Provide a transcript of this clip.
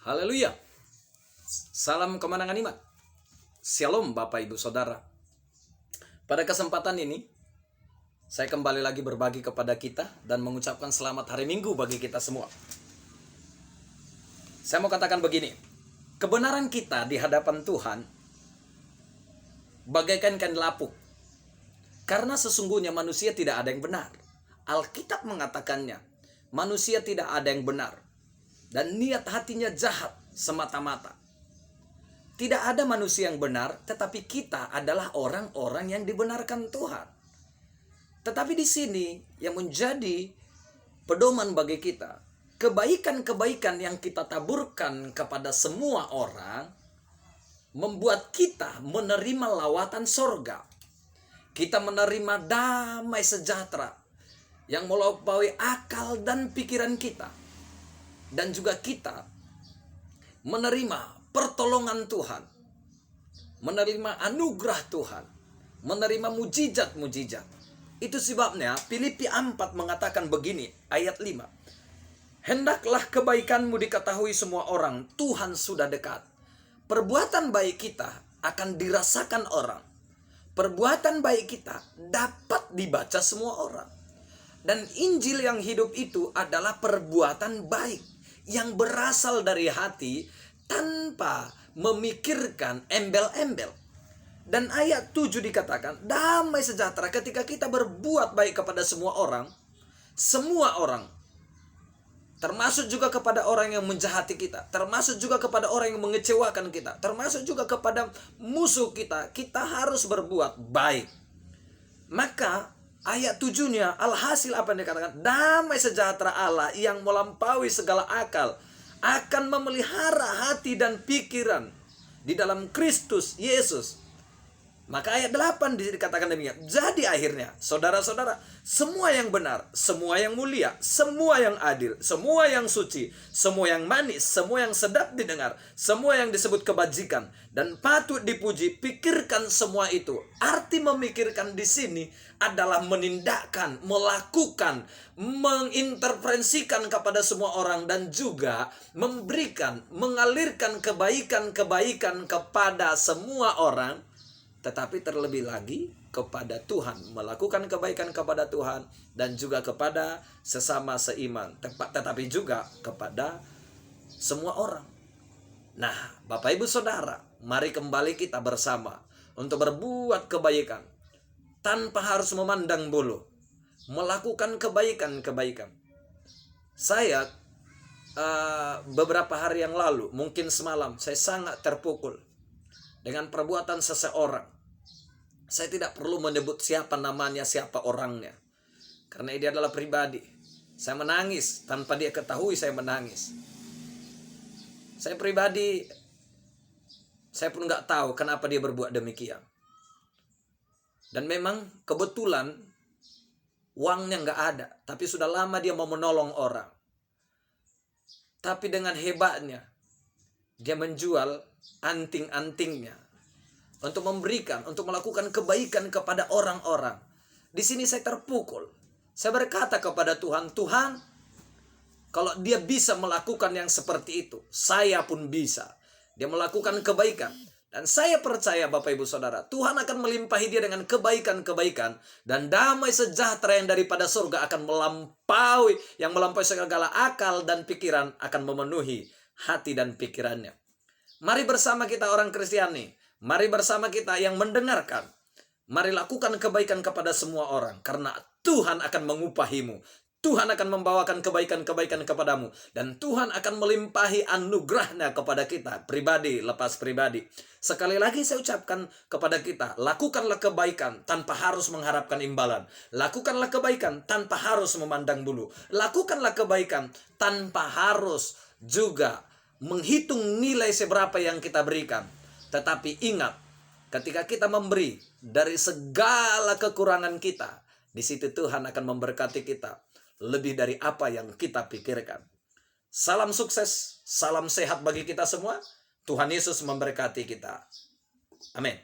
Haleluya. Salam kemenangan iman. Shalom Bapak Ibu Saudara. Pada kesempatan ini, saya kembali lagi berbagi kepada kita dan mengucapkan selamat hari Minggu bagi kita semua. Saya mau katakan begini, kebenaran kita di hadapan Tuhan bagaikan kain lapuk. Karena sesungguhnya manusia tidak ada yang benar. Alkitab mengatakannya, manusia tidak ada yang benar. Dan niat hatinya jahat semata-mata. Tidak ada manusia yang benar, tetapi kita adalah orang-orang yang dibenarkan Tuhan. Tetapi di sini yang menjadi pedoman bagi kita, kebaikan-kebaikan yang kita taburkan kepada semua orang membuat kita menerima lawatan sorga. Kita menerima damai sejahtera yang melampaui akal dan pikiran kita. Dan juga kita menerima pertolongan Tuhan, menerima anugerah Tuhan, menerima mujizat-mujizat. Itu sebabnya Filipi 4 mengatakan begini, ayat 5. Hendaklah kebaikanmu diketahui semua orang, Tuhan sudah dekat. Perbuatan baik kita akan dirasakan orang. Perbuatan baik kita dapat dibaca semua orang. Dan Injil yang hidup itu adalah perbuatan baik yang berasal dari hati tanpa memikirkan embel-embel. Dan ayat 7 dikatakan, damai sejahtera ketika kita berbuat baik kepada semua orang, termasuk juga kepada orang yang menjahati kita, termasuk juga kepada orang yang mengecewakan kita, termasuk juga kepada musuh kita, kita harus berbuat baik. Maka ayat 7-nya, alhasil apa yang dikatakan? Damai sejahtera Allah yang melampaui segala akal akan memelihara hati dan pikiran di dalam Kristus Yesus. Maka ayat 8 dikatakan demikian. Jadi akhirnya, saudara-saudara, semua yang benar, semua yang mulia, semua yang adil, semua yang suci, semua yang manis, semua yang sedap didengar, semua yang disebut kebajikan dan patut dipuji, pikirkan semua itu. Arti memikirkan di sini adalah menindakkan, melakukan, menginterferensikan kepada semua orang dan juga memberikan, mengalirkan kebaikan-kebaikan kepada semua orang. Tetapi terlebih lagi kepada Tuhan, melakukan kebaikan kepada Tuhan dan juga kepada sesama seiman, tetapi juga kepada semua orang. Nah, Bapak Ibu Saudara, mari kembali kita bersama untuk berbuat kebaikan tanpa harus memandang bulu, melakukan kebaikan-kebaikan. Saya beberapa hari yang lalu, mungkin semalam, saya sangat terpukul dengan perbuatan seseorang. Saya tidak perlu menyebut siapa namanya, siapa orangnya, karena dia adalah pribadi. Saya menangis tanpa dia ketahui saya menangis. Saya pribadi, saya pun nggak tahu kenapa dia berbuat demikian. Dan memang kebetulan uangnya nggak ada, tapi sudah lama dia mau menolong orang. Tapi dengan hebatnya, dia menjual anting-antingnya untuk memberikan, untuk melakukan kebaikan kepada orang-orang. Di sini saya terpukul. Saya berkata kepada Tuhan, Tuhan, kalau dia bisa melakukan yang seperti itu, saya pun bisa. Dia melakukan kebaikan. Dan saya percaya Bapak Ibu Saudara, Tuhan akan melimpahi dia dengan kebaikan-kebaikan. Dan damai sejahtera yang daripada surga akan melampaui segala akal dan pikiran, akan memenuhi hati dan pikirannya. Mari bersama kita orang Kristiani. Mari bersama kita yang mendengarkan. Mari lakukan kebaikan kepada semua orang. Karena Tuhan akan mengupahimu. Tuhan akan membawakan kebaikan-kebaikan kepadamu. Dan Tuhan akan melimpahi anugerahnya kepada kita. Pribadi lepas pribadi. Sekali lagi saya ucapkan kepada kita. Lakukanlah kebaikan tanpa harus mengharapkan imbalan. Lakukanlah kebaikan tanpa harus memandang bulu. Lakukanlah kebaikan tanpa harus juga menghitung nilai seberapa yang kita berikan. Tetapi ingat, ketika kita memberi dari segala kekurangan kita, di situ Tuhan akan memberkati kita lebih dari apa yang kita pikirkan. Salam sukses, salam sehat bagi kita semua. Tuhan Yesus memberkati kita. Amin.